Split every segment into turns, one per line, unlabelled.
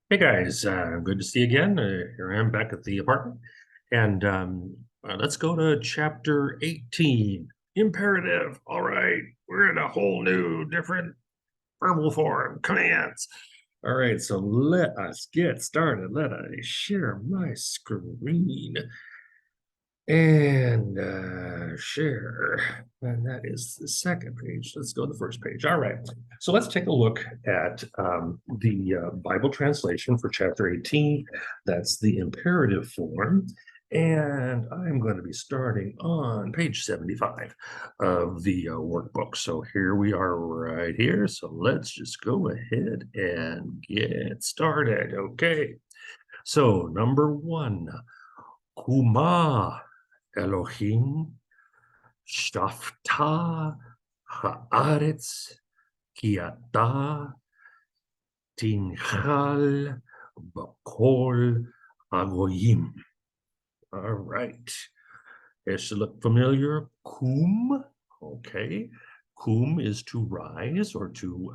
Hey guys, good to see you again. Here I am back at the apartment, and let's go to chapter 18. Imperative. All right, we're in a whole new, different verbal form, commands. All right, so let us get started. Let us share my screen and share. And that is the second page. Let's go to the first page. All right. So let's take a look at the Bible translation for chapter 18. That's the imperative form. And I'm going to be starting on page 75 of the workbook. So here we are right here. So let's just go ahead and get started. Okay. So number one, Kuma. Elohim shafta haaretz ki ata tinchal b'kol hagoyim. All right. It should look familiar. Kum. Okay. Kum is to rise or to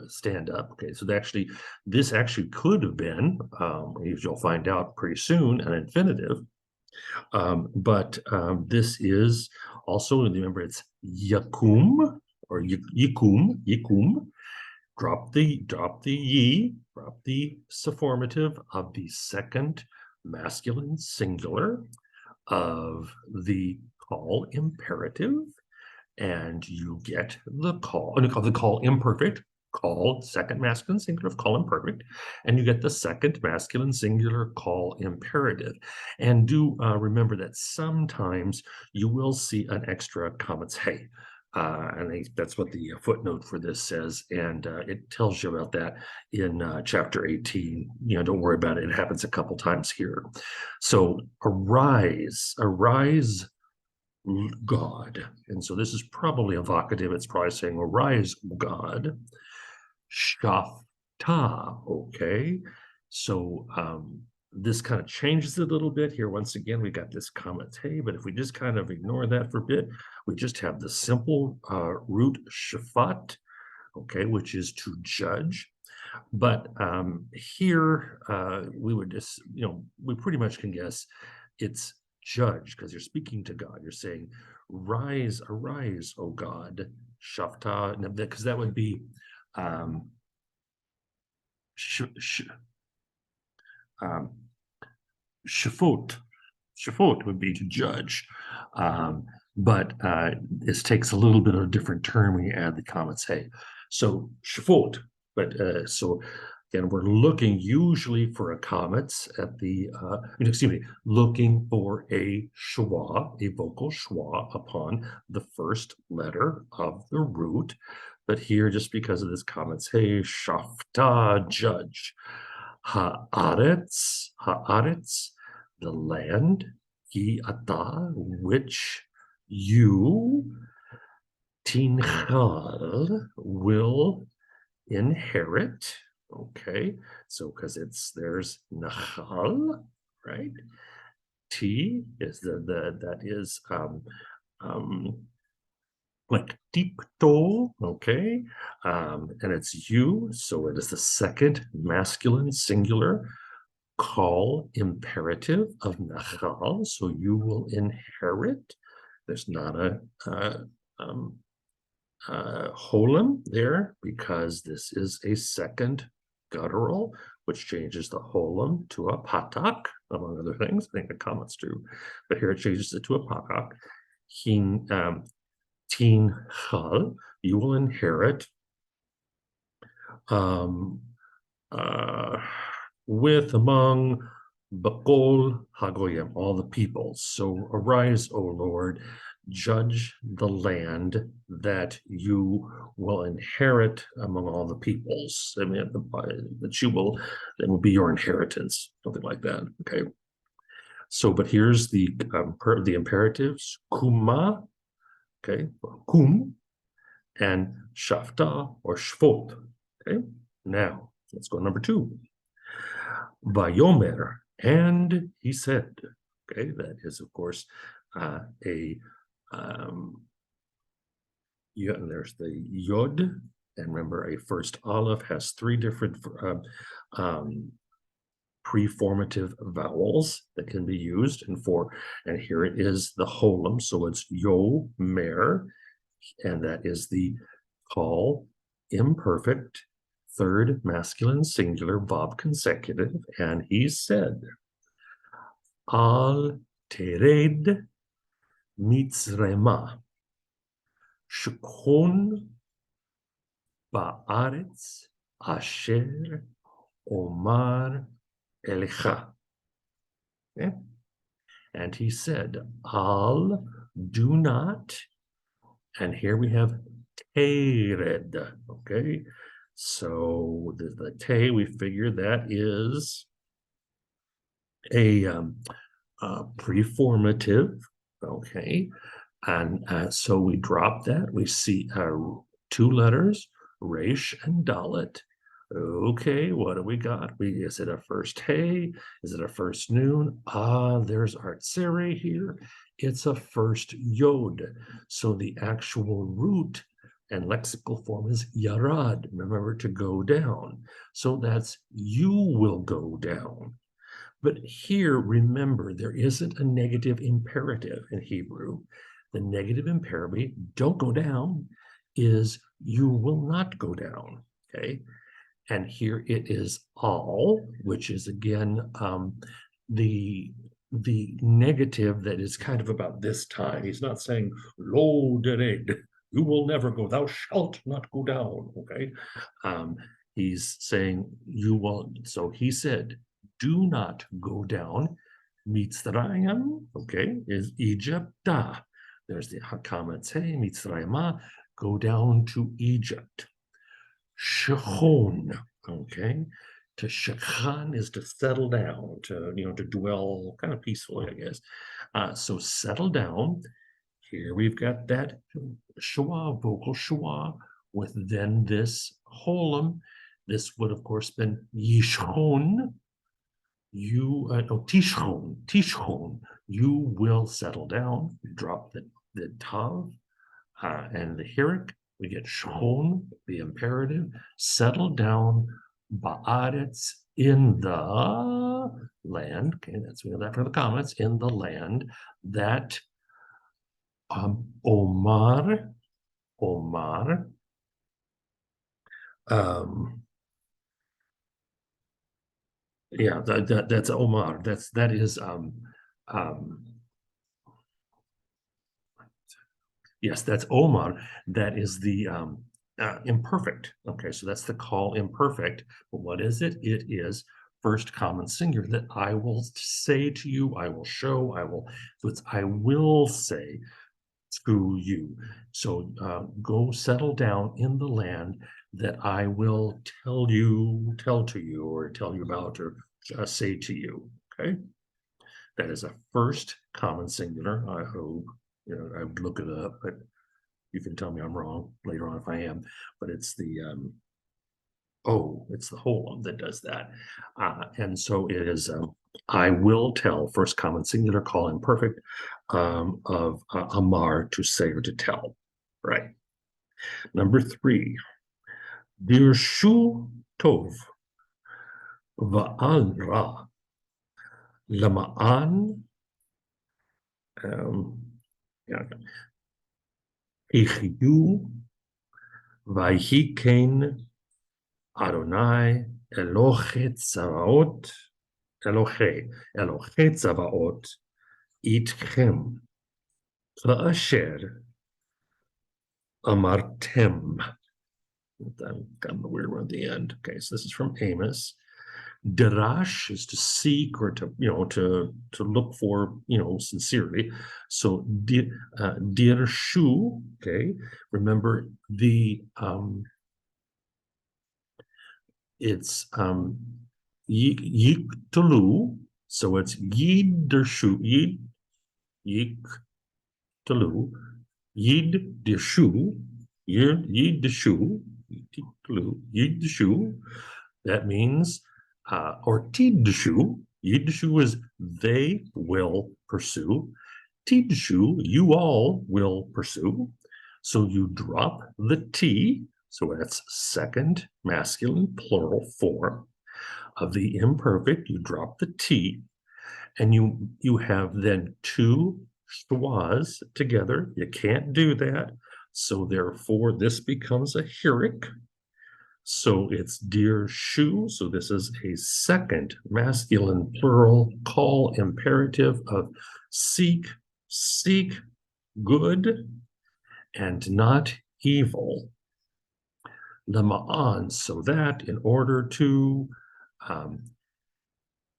stand up. Okay, so this actually could have been, as you'll find out pretty soon, an infinitive. But this is also, remember, it's yakum or yikum. Drop the ye, drop the sufformative of the second masculine singular of the call imperative, and you get the call imperfect, call second masculine singular of call imperfect, and you get the second masculine singular call imperative. And do remember that sometimes you will see an extra comments hey. And that's what the footnote for this says, and it tells you about that in chapter 18. Don't worry about it. It happens a couple times here. So arise, God. And so this is probably evocative. It's probably saying, arise, God. Shafta. Okay. So this kind of changes it a little bit here. Once again, we got this comment, hey, but if we just kind of ignore that for a bit, we just have the simple root shafat, okay, which is to judge. But here we would just, we pretty much can guess it's judge because you're speaking to God. You're saying, rise, arise, O God, shafta, because that would be shafut. Shafut would be to judge. But this takes a little bit of a different term when you add the comments, hey. So shafut, but so again, we're looking usually for a comments at the, looking for a schwa, a vocal schwa upon the first letter of the root. But here, just because of this comments, hey, shafta, judge. Haaretz, the land, ki ata, which you, tinchal, will inherit. Okay, so because there's nachal, right? T is that is like deep toe, okay, and it's you, so it is the second masculine singular call imperative of nachal, so you will inherit. There's not a holem there because this is a second guttural, which changes the holem to a patak, among other things. I think the comments do, but here it changes it to a patak. Tin chal, you will inherit with among Bakol Hagoyim, all the peoples. So arise, O Lord, judge the land that you will inherit among all the peoples. I mean, that will be your inheritance, something like that. Okay. So, but here's the imperatives: kuma, okay, kum, and shafta or shvot. Okay. Now let's go number two. Vayomer, and he said, okay, that is, of course, there's the yod And remember, a first aleph has three different preformative vowels that can be used, and here it is the holum, so it's yo mer, and that is the call imperfect third masculine singular Bob consecutive, and he said al tered mitzrema shukon ba'aretz asher omar Elecha. Okay? And he said, Al, do not, and here we have tered. Okay, so the te, we figure that is a preformative. Okay, and so we drop that. We see two letters, resh and dalet. Okay, what do we got? Is it a first hey? Is it a first noon? There's artsere here. It's a first yod. So the actual root and lexical form is yarad. Remember, to go down. So that's you will go down. But here, remember, there isn't a negative imperative in Hebrew. The negative imperative, don't go down, is you will not go down. Okay. And here it is all, which is again the negative that is kind of about this time. He's not saying lo dered, you will never go, thou shalt not go down. Okay, he's saying you will. So he said, do not go down. Mitzrayim, okay, is Egypt. There's the comments. Hey, Mitzrayim, go down to Egypt. Shechon, okay, to shechan is to settle down, to to dwell kind of peacefully, I guess. So settle down. Here we've got that shua, vocal shua, with then this holum. This would of course been yishon. Tishon. You will settle down. Drop the tav and the hirik. We get shon, the imperative, settle down, ba'aretz, in the land. Okay, that's we know that from the comments, in the land that Omar, yeah, that's Omar. That is yes, that's Omar. That is the imperfect. Okay, so that's the call imperfect. But what is it? It is first common singular, that I will say to you, I will show, I will. So it's I will say to you. So go settle down in the land that I will tell to you, or tell you about, or say to you. Okay, that is a first common singular. I hope. I would look it up, but you can tell me I'm wrong later on if I am. But it's the it's the holum that does that, and so it is. I will tell, first common singular, call imperfect of amar, to say or to tell. Right. Number 3, dirshu tov va'al ra lama'an. Ichyu vayhikein Adonai Elohe Tzavaot itchem va'asher amartem. I've gotten the weird one at the end. Okay, so this is from Amos. Darash is to seek, or to to look for, sincerely. So dirshu, okay, remember the it's yiktulu, so it's yidershu, yiktulu, yiddeshu. That means or tiddeshu. Yiddeshu is they will pursue. Tiddeshu, you all will pursue. So you drop the T, So that's second masculine plural form of the imperfect. You drop the T, and you have then two schwas together. You can't do that. So therefore, this becomes a Hirik. So it's dear Shu. So this is a second masculine plural call imperative of seek good and not evil. Lema'an, so that in order to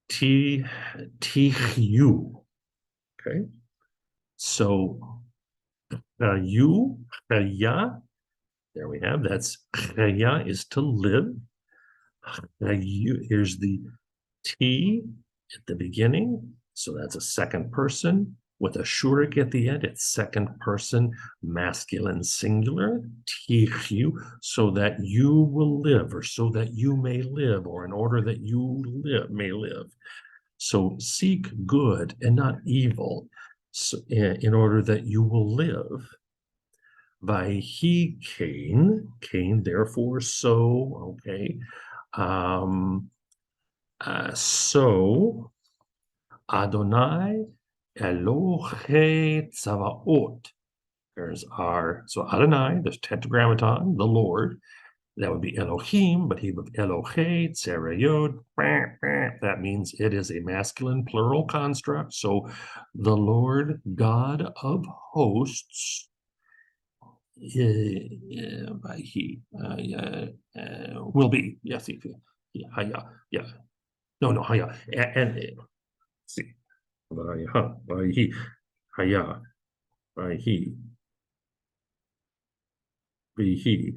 tichyu. Okay, so you, chaya, there we have, that's chaya is to live. Here's the T at the beginning, so that's a second person with a shurik at the end. It's second person masculine singular, tichyu, so that you will live, or so that you may live, or in order that you may live. So seek good and not evil, so, in order that you will live. Vayhi Cain, therefore, so, okay. So Adonai Elohe Tzavaot. There's our, so Adonai, there's tetragrammaton, the Lord. That would be Elohim, but he would Elohe, Tzerayod. That means it is a masculine plural construct. So the Lord God of hosts, will be. Yes, yeah. No, haya. And see. He, haya, he, he.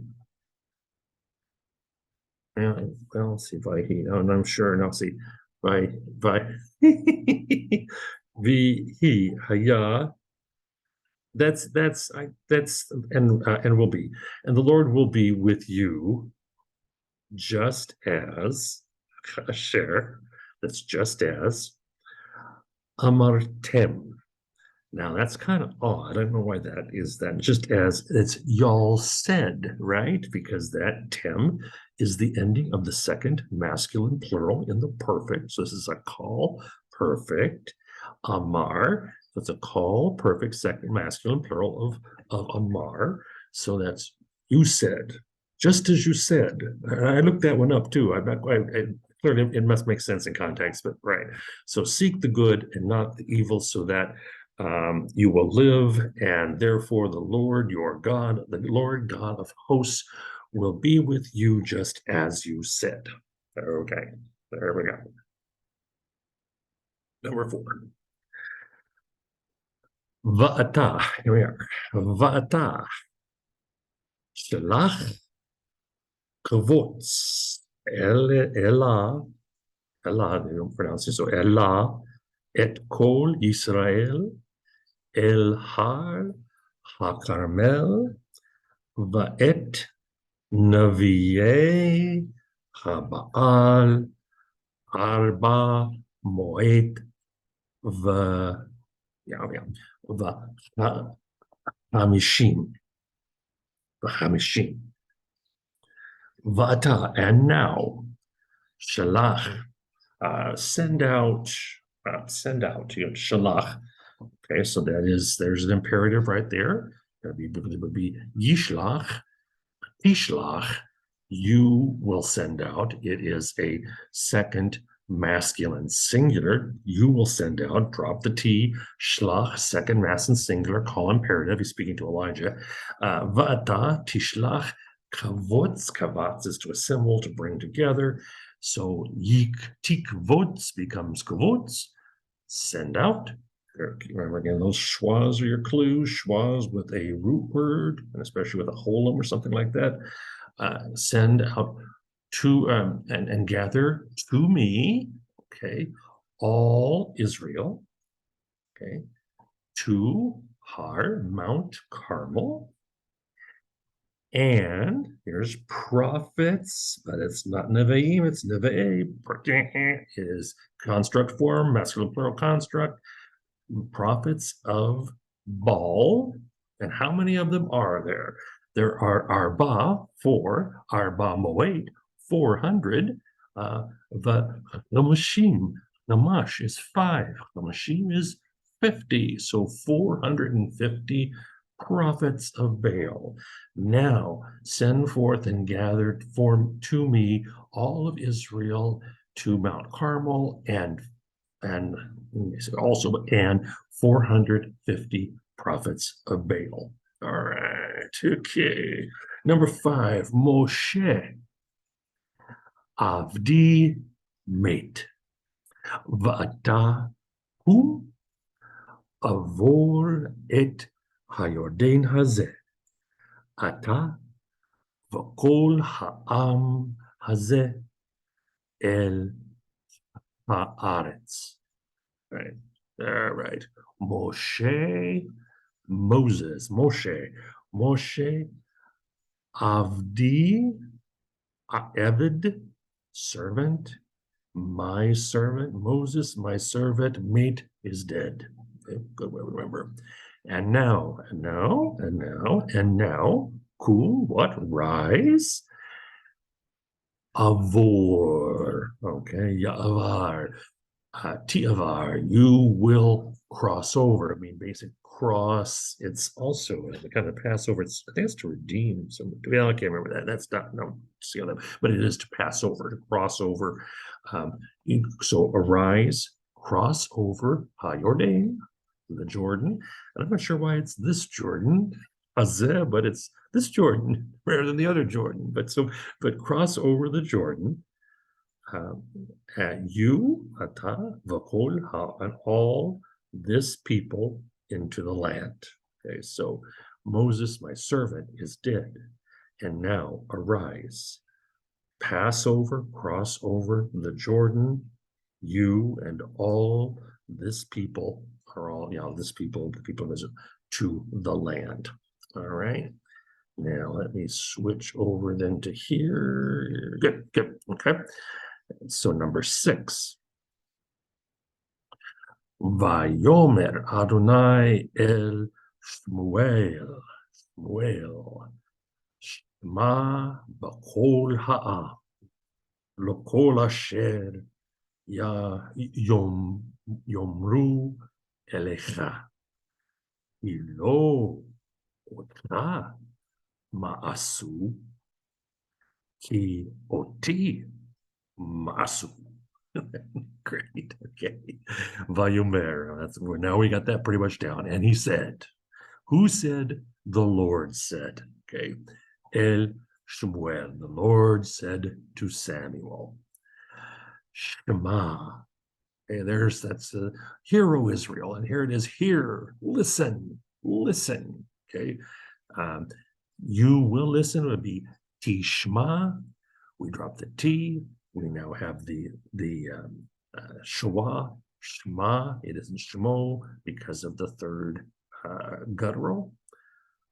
Well, see, he. No, I'm sure. Now see, by he, haya. That's and will be, and the Lord will be with you, just as share. That's just as amartem. Now that's kind of odd. I don't know why that is that. Just as it's y'all said, right? Because that tem is the ending of the second masculine plural in the perfect. So this is a call perfect. Amar, that's a call perfect second masculine plural of Amar. So that's you said, just as you said. I looked that one up too. I'm not quite. Clearly, it must make sense in context, but right. So seek the good and not the evil, so that you will live, and therefore the Lord your God, the Lord God of hosts, will be with you just as you said. Okay, there we go. Number 4. Va'ata, here we are. Va'ata, shelach kavotz, Elah, they don't pronounce it, so Elah, et kol Yisrael, El har HaKarmel, va'et Naviye Habaal Arba Moed Va Hamishim Vata, and now Shalach, send out, Shalach. Okay, so there's an imperative right there. It would be Yishlach, Tishlach, you will send out. It is a second masculine singular. You will send out, drop the T, shlach, second masculine singular, call imperative. He's speaking to Elijah. Va'ata, tishlach, kavatz is to assemble, to bring together. So tikvotz becomes kavotz, send out. Remember again, those schwas are your clues, schwas with a root word, and especially with a holum or something like that. Send out to and gather to me, okay, all Israel, okay, to Har, Mount Carmel. And here's prophets, but it's not Nevi'im, it's Nevi'e. It is construct form, masculine plural construct. Prophets of Baal. And how many of them are there? There are arba, 4, arba moed, 400. The mashim, namash is 5. The mashim is 50. So 450 prophets of Baal. Now send forth and gather to me all of Israel to Mount Carmel and also 450 prophets of Baal. All right, okay. Number 5, Moshe Avdi Mate Va'ata Hu Avor et Hayorden Hazeh Ata V'kol Ha'am Hazeh El Haaretz. Right. All right. Moshe, Moshe, Avdi, Eved, servant, my servant, Moses, my servant, mate is dead. Okay, good way to remember. And now, cool, what? Rise. Avor. Okay, Ya'avar. Tiavar, you will cross over. I mean, basic cross. It's also the kind of Passover. I think it's to redeem. So I can't remember that. That's not but it is to pass over, to cross over. So arise, cross over Jordan, the Jordan. And I'm not sure why it's this Jordan, Azeh, but it's this Jordan rather than the other Jordan. But cross over the Jordan. You, Ata, V'kol Ha, and all this people into the land. Okay, so Moses, my servant, is dead, and now arise, pass over, cross over the Jordan, you and all this people are all, this people, the people of Israel, to the land. All right. Now let me switch over then to here. Good, okay. So number 6. Vayomer Adonai el Shmuel, Shema b'kol ha'am, l'kol asher yomru elecha, ilo otcha ma'asu ki oti Masu. Great. Okay. Vayomer. That's where now we got that pretty much down. And he said, who said? The Lord said. Okay. El Shmuel. The Lord said to Samuel, Shema. Okay, that's hero Israel. And here it is. Hear, listen. Okay. You will listen. It would be Tishma. We drop the T. We now have the Shwa, Shema. It isn't Shmo because of the third guttural.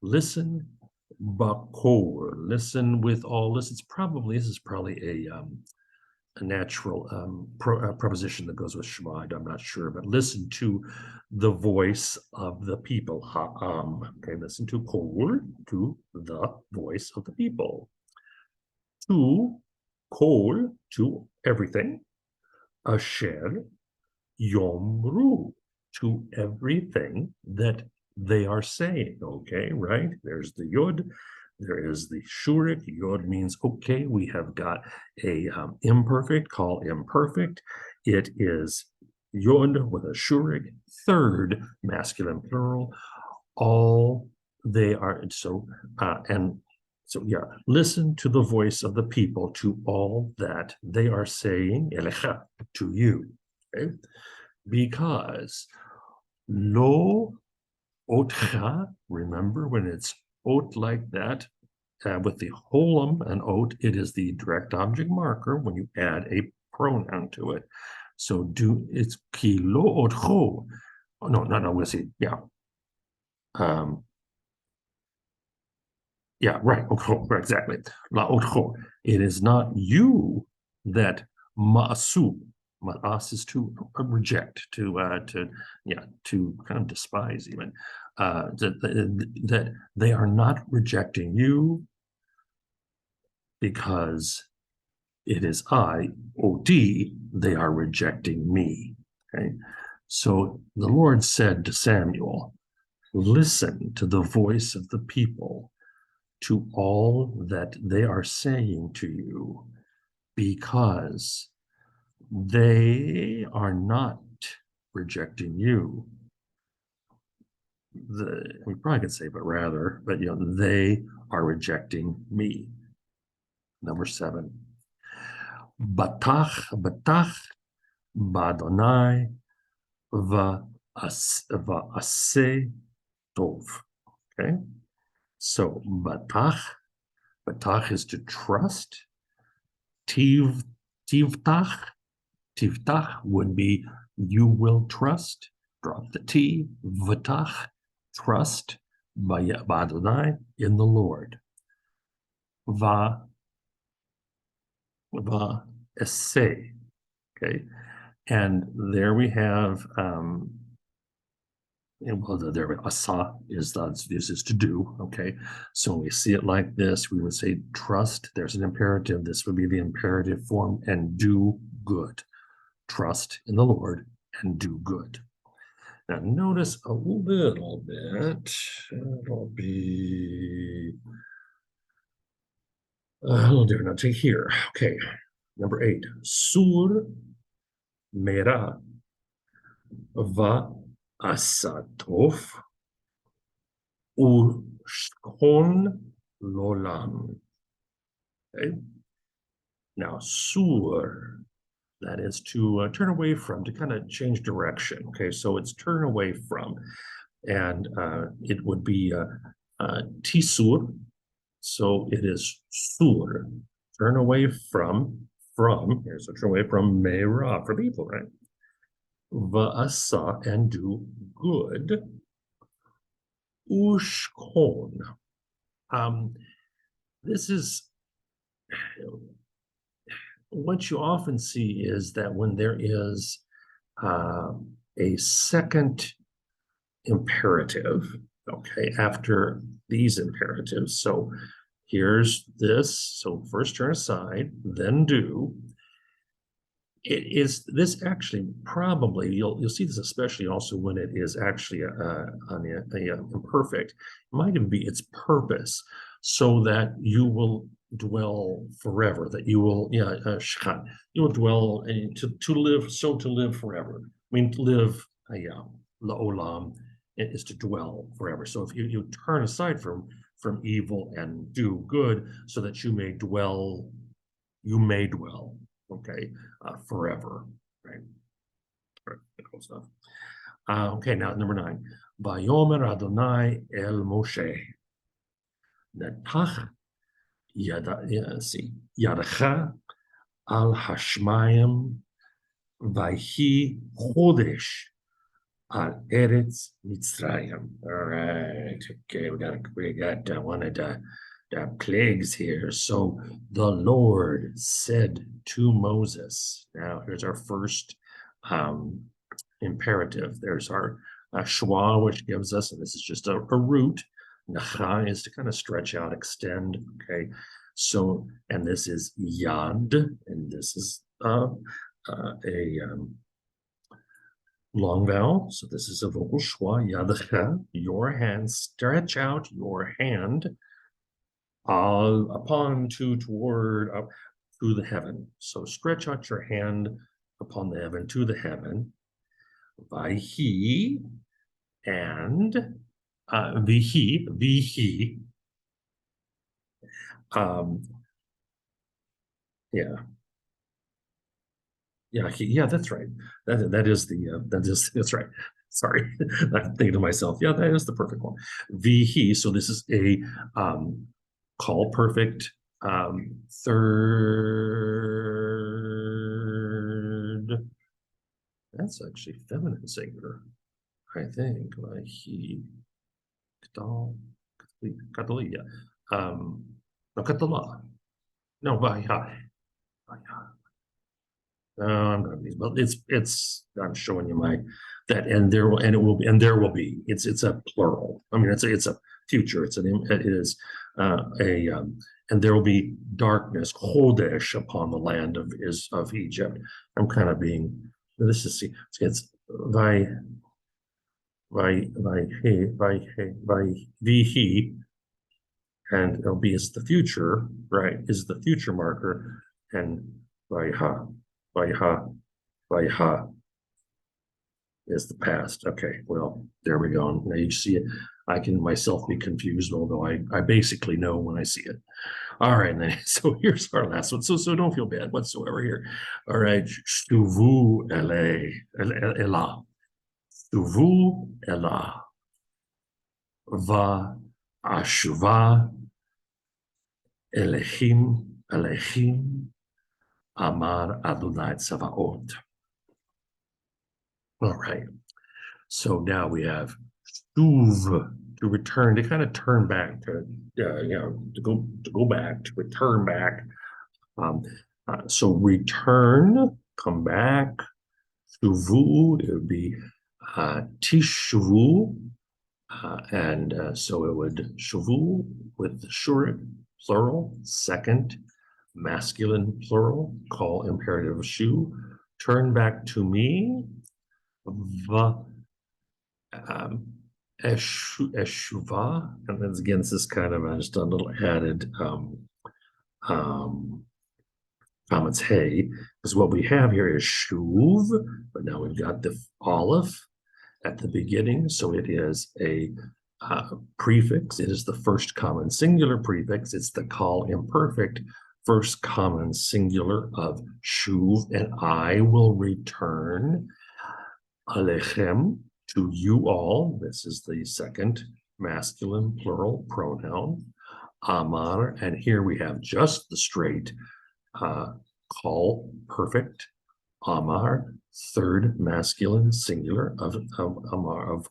Listen, Bakor. Listen with all. This is probably a natural preposition that goes with Shema. I'm not sure, but listen to the voice of the people. Ha'am. Okay, listen to Kol, to the voice of the people. To Kol, to everything. Asher Yomru, to everything that they are saying. Okay, right? There's the Yod. There is the Shurik. Yod means, okay, we have got a imperfect, call imperfect. It is Yod with a Shurik, third masculine plural. All they are, so, listen to the voice of the people, to all that they are saying, elecha, to you, okay? Because lo otcha, remember when it's ot like that, with the holum and ot, it is the direct object marker when you add a pronoun to it. So it's ki lo otcho. Oh, no, we'll see, yeah. Yeah, right. Right, exactly. La otcho. It is not you that ma'asu. Maras is to reject, to kind of despise even. That they are not rejecting you because it is I, O-D, they are rejecting me. Okay. So the Lord said to Samuel, listen to the voice of the people, to all that they are saying to you, because they are not rejecting you. We probably could say, but rather, but they are rejecting me. Number 7. Batach, batach, badonai, va'aseh tov. Okay, so batach is to trust. Tivtach would be you will trust. Drop the T. Vatach, trust. Badonai, in the Lord. Essay. Okay, and there we have there asa is this is to do. Okay, so when we see it like this, we would say trust. There's an imperative. This would be the imperative form, and do good. Trust in the Lord and do good. Now notice a little bit. It'll be a little different. I'll take here. Okay, number 8. Sur mera va asatof ushkon lolam. Okay. Now sur, that is to turn away from, to kind of change direction. Okay, so it's turn away from, and it would be tisur. So it is sur, turn away from, here's a turn away from meira, from evil, right? Va'asa, and do good. Ushkon. This is what you often see is that when there is a second imperative, okay, after these imperatives. So here's this. So first turn aside, then do. It is this actually probably you'll see this especially also when it is actually an imperfect. It might even be its purpose, so that you will dwell forever. That you will you will dwell and to live, so to live forever. I mean, to live laolam is to dwell forever. So if you turn aside from evil and do good, so that you may dwell, okay, forever, right? Cool stuff. Okay, now number 9. Vayomer Adonai el Moshe. Netach yadacha al hashmayim vayhi chodesh al eretz Mitzrayim. All right, okay, we got one of the plagues here. So the Lord said to Moses. Now here's our first imperative. There's our shwa, which gives us, and this is just a root. Nacha is to kind of stretch out, extend. Okay, so, and this is yad, and this is a long vowel. So this is a vocal shwa, yadcha, your hand, stretch out your hand upon toward up to the heaven. So stretch out your hand upon the heaven, to the heaven. Vayhi, and vihi. Yeah, that's right. That's right. Sorry, I'm thinking to myself, yeah, that is the perfect one. Vihi, so this is a call perfect third. That's actually feminine singular, I think. Like he, Catalia. No, Catala. No, Vaya. I'm not these, but it's I'm showing you my that and there will and it will be and there will be it's a plural. I mean it's a future. It is a and there will be darkness, chodesh, upon the land of Egypt. I'm kind of being this is it's vihi, and it'll be is the future, right? Is the future marker, and vaiha, vaiha, vaiha is the past. Okay, well, there we go. Now you see it. I can myself be confused, although I basically know when I see it. All right, then, so here's our last one. So don't feel bad whatsoever here. All right, shuvu elah, shuvu elah, va ashuva Elehim, Amar Adonai Tsavaot. All right. So now we have shuv, to return, to kind of turn back, to to go back, to return back. So return, come back. Shuvu, it would be tishuvu, and so it would shuvu with the shurit, plural, second, masculine, plural, call imperative shu, turn back to me, eshuva, and then again, this is kind of just a little added comments, hey, because what we have here is shuv, but now we've got the aleph at the beginning, so it is a prefix. It is the first common singular prefix. It's the call imperfect first common singular of shuv, and I will return alechem, to you all. This is the second masculine plural pronoun, amar, and here we have just the straight call perfect, amar, third masculine singular of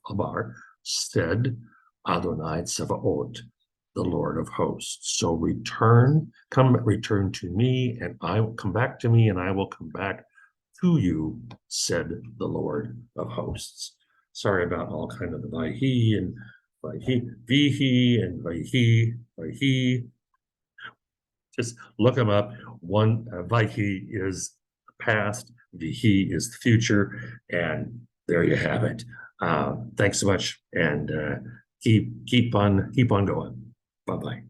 Amar, said Adonai Tsevaot, the Lord of hosts. So return to me, and I will come back to me, and I will come back to you, said the Lord of hosts. Sorry about all kind of the vayhi and vihi and vayhi. Just look them up. One vayhi is past, vihi is the future, and there you have it. Thanks so much, and keep on going. Bye-bye.